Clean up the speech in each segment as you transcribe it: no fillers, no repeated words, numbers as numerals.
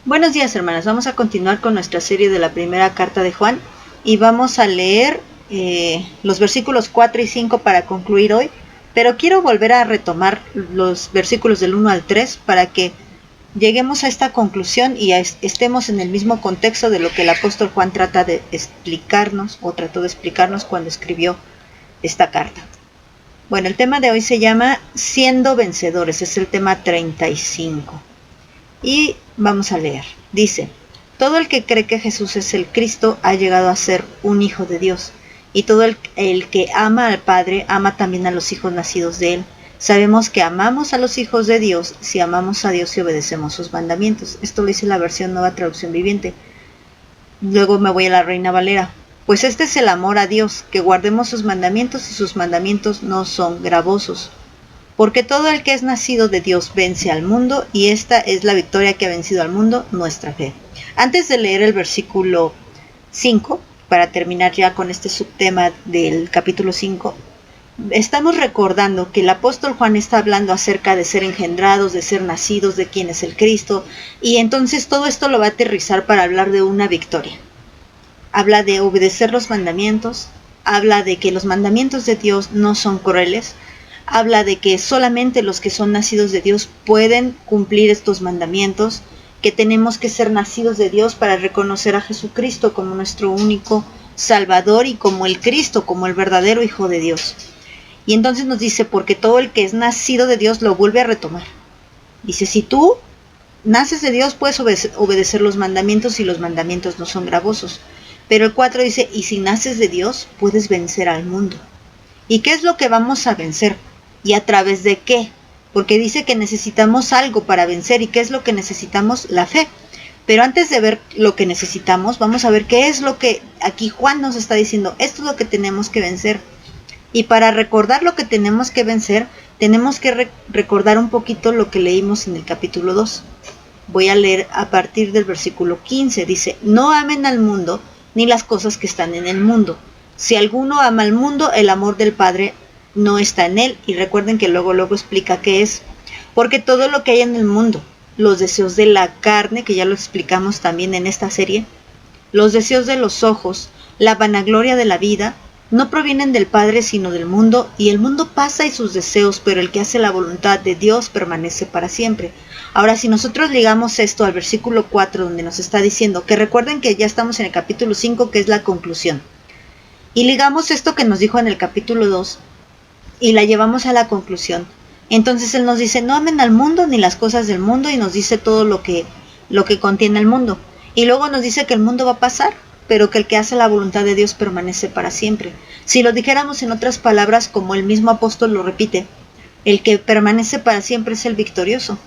Buenos días, hermanas. Vamos a continuar con nuestra serie de la primera carta de Juan y vamos a leer los versículos 4 y 5 para concluir hoy, pero quiero volver a retomar los versículos del 1 al 3 para que lleguemos a esta conclusión y estemos en el mismo contexto de lo que el apóstol Juan trata de explicarnos o trató de explicarnos cuando escribió esta carta. Bueno, el tema de hoy se llama Siendo Vencedores, es el tema 35. Y vamos a leer. Dice: todo el que cree que Jesús es el Cristo ha llegado a ser un hijo de Dios, y todo el que ama al Padre ama también a los hijos nacidos de él. Sabemos que amamos a los hijos de Dios si amamos a Dios y obedecemos sus mandamientos. Esto lo dice la versión Nueva Traducción Viviente. Luego me voy a la Reina Valera. Pues este es el amor a Dios, que guardemos sus mandamientos, y sus mandamientos no son gravosos. Porque todo el que es nacido de Dios vence al mundo, y esta es la victoria que ha vencido al mundo, nuestra fe. Antes de leer el versículo 5, para terminar ya con este subtema del capítulo 5, estamos recordando que el apóstol Juan está hablando acerca de ser engendrados, de ser nacidos, de quién es el Cristo, y entonces todo esto lo va a aterrizar para hablar de una victoria. Habla de obedecer los mandamientos, habla de que los mandamientos de Dios no son crueles, habla de que solamente los que son nacidos de Dios pueden cumplir estos mandamientos, que tenemos que ser nacidos de Dios para reconocer a Jesucristo como nuestro único Salvador y como el Cristo, como el verdadero Hijo de Dios. Y entonces nos dice, porque todo el que es nacido de Dios lo vuelve a retomar. Dice, si tú naces de Dios, puedes obedecer los mandamientos y los mandamientos no son gravosos. Pero el 4 dice, y si naces de Dios, puedes vencer al mundo. ¿Y qué es lo que vamos a vencer? ¿Y a través de qué? Porque dice que necesitamos algo para vencer. ¿Y qué es lo que necesitamos? La fe. Pero antes de ver lo que necesitamos, vamos a ver qué es lo que aquí Juan nos está diciendo. Esto es lo que tenemos que vencer. Y para recordar lo que tenemos que vencer, tenemos que recordar un poquito lo que leímos en el capítulo 2. Voy a leer a partir del versículo 15. Dice, no amen al mundo ni las cosas que están en el mundo. Si alguno ama al mundo, el amor del Padre no está en él. Y recuerden que luego explica qué es. Porque todo lo que hay en el mundo, los deseos de la carne, que ya lo explicamos también en esta serie, los deseos de los ojos, la vanagloria de la vida, no provienen del Padre sino del mundo, y el mundo pasa y sus deseos, pero el que hace la voluntad de Dios permanece para siempre. Ahora, si nosotros ligamos esto al versículo 4, donde nos está diciendo, que recuerden que ya estamos en el capítulo 5, que es la conclusión, y ligamos esto que nos dijo en el capítulo 2, y la llevamos a la conclusión, entonces él nos dice, no amen al mundo ni las cosas del mundo, y nos dice todo lo que contiene el mundo. Y luego nos dice que el mundo va a pasar, pero que el que hace la voluntad de Dios permanece para siempre. Si lo dijéramos en otras palabras, como el mismo apóstol lo repite, el que permanece para siempre es el victorioso.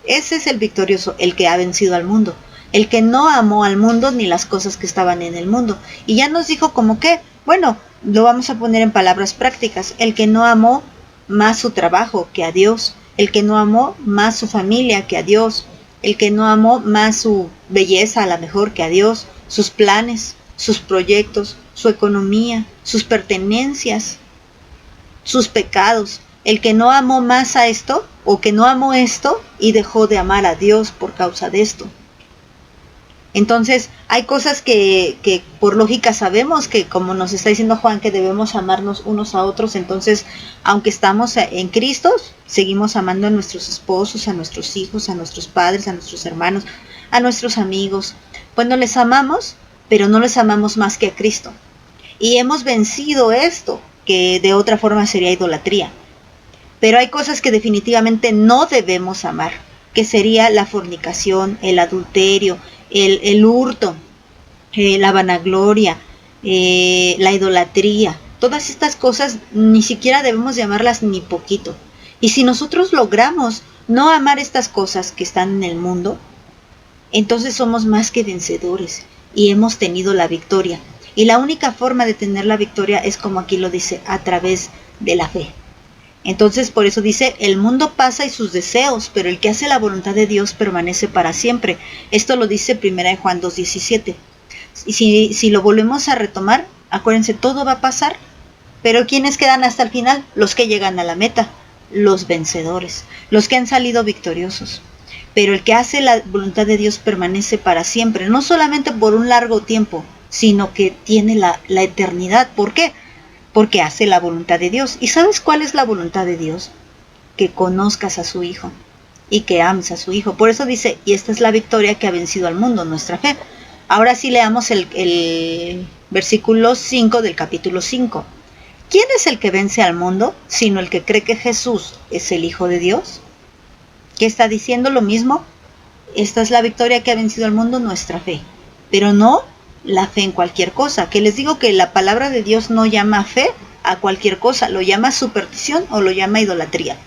Ese es el victorioso, el que ha vencido al mundo, el que no amó al mundo ni las cosas que estaban en el mundo. Y ya nos dijo como que, bueno, lo vamos a poner en palabras prácticas, el que no amó más su trabajo que a Dios, el que no amó más su familia que a Dios, el que no amó más su belleza a la mejor que a Dios, sus planes, sus proyectos, su economía, sus pertenencias, sus pecados, el que no amó más a esto, o que no amó esto y dejó de amar a Dios por causa de esto. Entonces, hay cosas que por lógica sabemos que, como nos está diciendo Juan, que debemos amarnos unos a otros. Entonces, aunque estamos en Cristo, seguimos amando a nuestros esposos, a nuestros hijos, a nuestros padres, a nuestros hermanos, a nuestros amigos. Pues no les amamos, pero no les amamos más que a Cristo. Y hemos vencido esto, que de otra forma sería idolatría. Pero hay cosas que definitivamente no debemos amar, que sería la fornicación, el adulterio, el hurto, la vanagloria, la idolatría. Todas estas cosas ni siquiera debemos llamarlas ni poquito. Y si nosotros logramos no amar estas cosas que están en el mundo, entonces somos más que vencedores y hemos tenido la victoria. Y la única forma de tener la victoria es, como aquí lo dice, a través de la fe. Entonces, por eso dice, el mundo pasa y sus deseos, pero el que hace la voluntad de Dios permanece para siempre. Esto lo dice 1 Juan 2:17. Y si lo volvemos a retomar, acuérdense, todo va a pasar, pero ¿quiénes quedan hasta el final? Los que llegan a la meta, los vencedores, los que han salido victoriosos. pero el que hace la voluntad de Dios permanece para siempre, no solamente por un largo tiempo, sino que tiene la eternidad. ¿Por qué? Porque hace la voluntad de Dios. ¿Y sabes cuál es la voluntad de Dios? Que conozcas a su Hijo y que ames a su Hijo. Por eso dice, y esta es la victoria que ha vencido al mundo, nuestra fe. Ahora sí leamos el versículo 5 del capítulo 5. ¿Quién es el que vence al mundo, sino el que cree que Jesús es el Hijo de Dios? ¿Qué está diciendo? Lo mismo. Esta es la victoria que ha vencido al mundo, nuestra fe. Pero no la fe en cualquier cosa. Que les digo que la palabra de Dios no llama fe a cualquier cosa. Lo llama superstición o lo llama idolatría.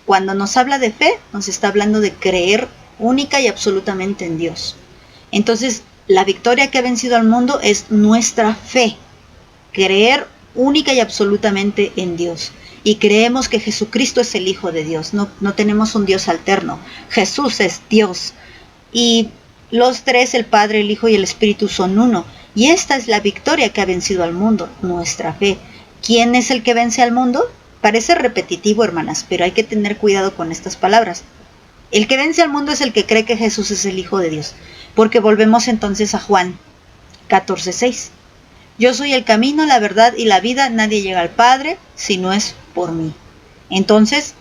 Cuando nos habla de fe, nos está hablando de creer única y absolutamente en Dios. Entonces, la victoria que ha vencido al mundo es nuestra fe. Creer única y absolutamente en Dios. Y creemos que Jesucristo es el Hijo de Dios. No tenemos un Dios alterno. Jesús es Dios. Y los tres, el Padre, el Hijo y el Espíritu, son uno. Y esta es la victoria que ha vencido al mundo, nuestra fe. ¿Quién es el que vence al mundo? Parece repetitivo, hermanas, pero hay que tener cuidado con estas palabras. El que vence al mundo es el que cree que Jesús es el Hijo de Dios. Porque volvemos entonces a Juan 14:6. Yo soy el camino, la verdad y la vida. Nadie llega al Padre si no es por mí. Entonces,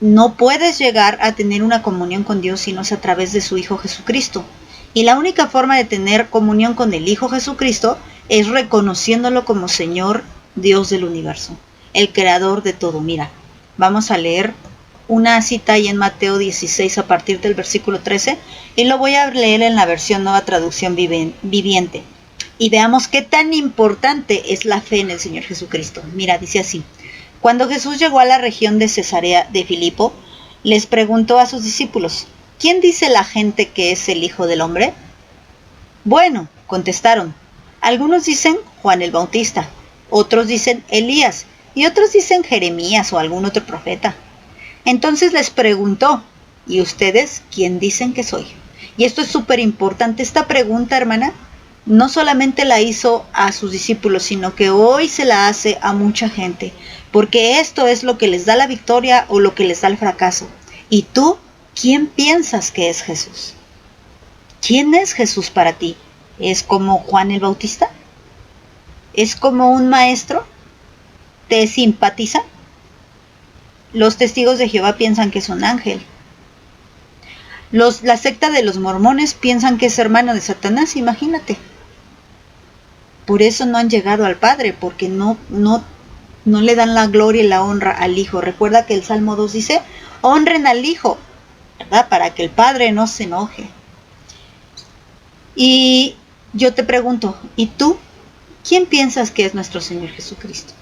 no puedes llegar a tener una comunión con Dios si no es a través de su Hijo Jesucristo. Y la única forma de tener comunión con el Hijo Jesucristo es reconociéndolo como Señor, Dios del universo, el creador de todo. Mira, vamos a leer una cita ahí en Mateo 16 a partir del versículo 13 y lo voy a leer en la versión Nueva Traducción Viviente. Y veamos qué tan importante es la fe en el Señor Jesucristo. Mira, dice así. Cuando Jesús llegó a la región de Cesarea de Filipo, les preguntó a sus discípulos, ¿quién dice la gente que es el Hijo del Hombre? Bueno, contestaron, algunos dicen Juan el Bautista, otros dicen Elías, y otros dicen Jeremías o algún otro profeta. Entonces les preguntó, ¿y ustedes quién dicen que soy? Y esto es súper importante, esta pregunta, hermana, no solamente la hizo a sus discípulos, sino que hoy se la hace a mucha gente, porque esto es lo que les da la victoria o lo que les da el fracaso. ¿Y tú, quién piensas que es Jesús? ¿Quién es Jesús para ti? ¿Es como Juan el Bautista? ¿Es como un maestro? ¿Te simpatiza? Los testigos de Jehová piensan que es un ángel. La secta de los mormones piensan que es hermano de Satanás, imagínate. Por eso no han llegado al Padre, porque no le dan la gloria y la honra al Hijo. Recuerda que el Salmo 2 dice, honren al Hijo, ¿verdad? Para que el Padre no se enoje. Y yo te pregunto, ¿y tú? ¿Quién piensas que es nuestro Señor Jesucristo?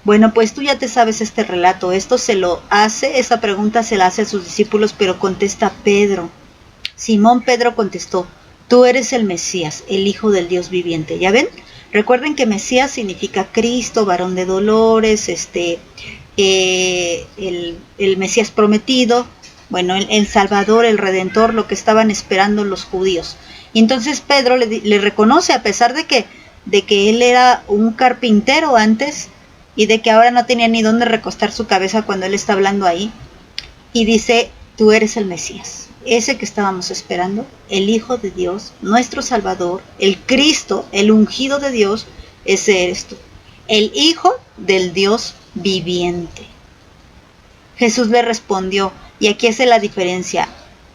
Bueno, pues tú ya te sabes este relato. Esa pregunta se la hace a sus discípulos, pero contesta Pedro. Simón Pedro contestó, tú eres el Mesías, el Hijo del Dios viviente. ¿Ya ven? Recuerden que Mesías significa Cristo, varón de dolores, el Mesías prometido, bueno, el Salvador, el Redentor, lo que estaban esperando los judíos. Y entonces Pedro le reconoce, a pesar de que él era un carpintero antes y de que ahora no tenía ni dónde recostar su cabeza cuando él está hablando ahí, y dice, tú eres el Mesías, ese que estábamos esperando, el Hijo de Dios, nuestro Salvador, el Cristo, el ungido de Dios, ese eres tú, el Hijo del Dios viviente. Jesús le respondió, y aquí es la diferencia,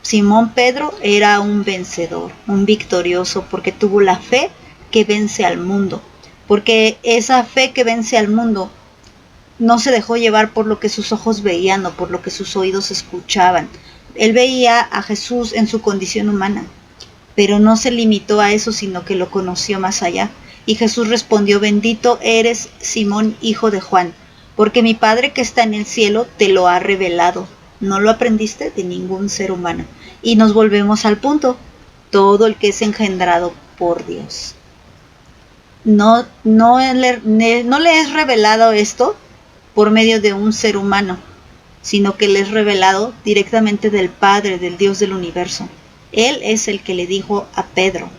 Simón Pedro era un vencedor, un victorioso, porque tuvo la fe que vence al mundo, porque esa fe que vence al mundo no se dejó llevar por lo que sus ojos veían o por lo que sus oídos escuchaban. Él veía a Jesús en su condición humana, pero no se limitó a eso, sino que lo conoció más allá. Y Jesús respondió, bendito eres, Simón, hijo de Juan, porque mi Padre que está en el cielo te lo ha revelado. No lo aprendiste de ningún ser humano. Y nos volvemos al punto, todo el que es engendrado por Dios. No le es revelado esto por medio de un ser humano, sino que le es revelado directamente del Padre, del Dios del universo. Él es el que le dijo a Pedro,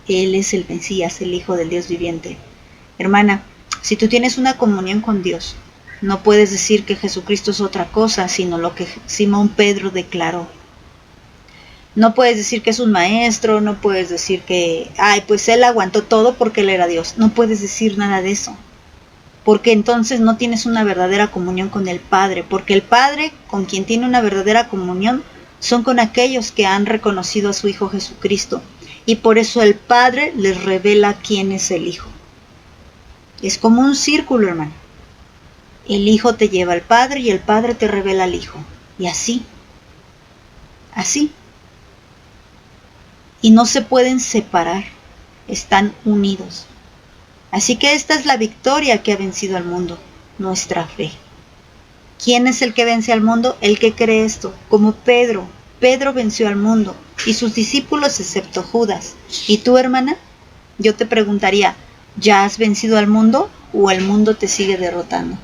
Él es el Mesías, el Hijo del Dios viviente. Hermana, si tú tienes una comunión con Dios, no puedes decir que Jesucristo es otra cosa, sino lo que Simón Pedro declaró. No puedes decir que es un maestro, no puedes decir que, ay, pues él aguantó todo porque él era Dios. No puedes decir nada de eso, porque entonces no tienes una verdadera comunión con el Padre, porque el Padre con quien tiene una verdadera comunión son con aquellos que han reconocido a su Hijo Jesucristo, y por eso el Padre les revela quién es el Hijo. Es como un círculo, hermano. El Hijo te lleva al Padre y el Padre te revela al Hijo, y así, así. Y no se pueden separar, están unidos. Así que esta es la victoria que ha vencido al mundo, nuestra fe. ¿Quién es el que vence al mundo? El que cree esto, como Pedro. Pedro venció al mundo y sus discípulos excepto Judas. ¿Y tú, hermana? Yo te preguntaría, ¿ya has vencido al mundo o el mundo te sigue derrotando?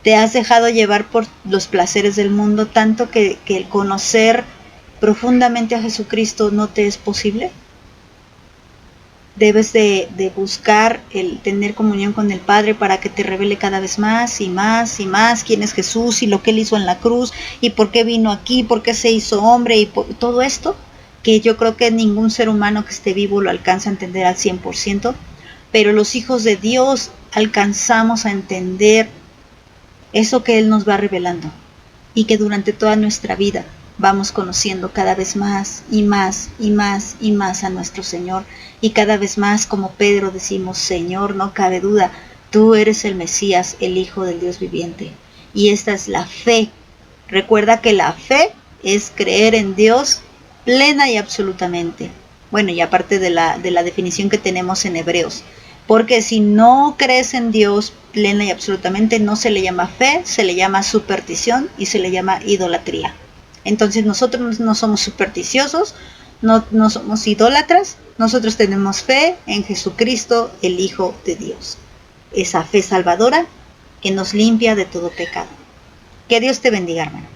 ¿Te has dejado llevar por los placeres del mundo tanto que el conocer profundamente a Jesucristo no te es posible? Debes de buscar el tener comunión con el Padre para que te revele cada vez más y más y más quién es Jesús y lo que Él hizo en la cruz y por qué vino aquí, por qué se hizo hombre y todo esto, que yo creo que ningún ser humano que esté vivo lo alcanza a entender al 100%, pero los hijos de Dios alcanzamos a entender eso que Él nos va revelando y que durante toda nuestra vida vamos conociendo cada vez más y más y más y más a nuestro Señor, y cada vez más, como Pedro, decimos, Señor, no cabe duda, tú eres el Mesías, el Hijo del Dios viviente. Y esta es la fe. Recuerda que la fe es creer en Dios plena y absolutamente. Bueno, y aparte de la definición que tenemos en Hebreos, porque si no crees en Dios plena y absolutamente, no se le llama fe, se le llama superstición y se le llama idolatría. Entonces nosotros no somos supersticiosos, no somos idólatras, nosotros tenemos fe en Jesucristo, el Hijo de Dios. Esa fe salvadora que nos limpia de todo pecado. Que Dios te bendiga, hermano.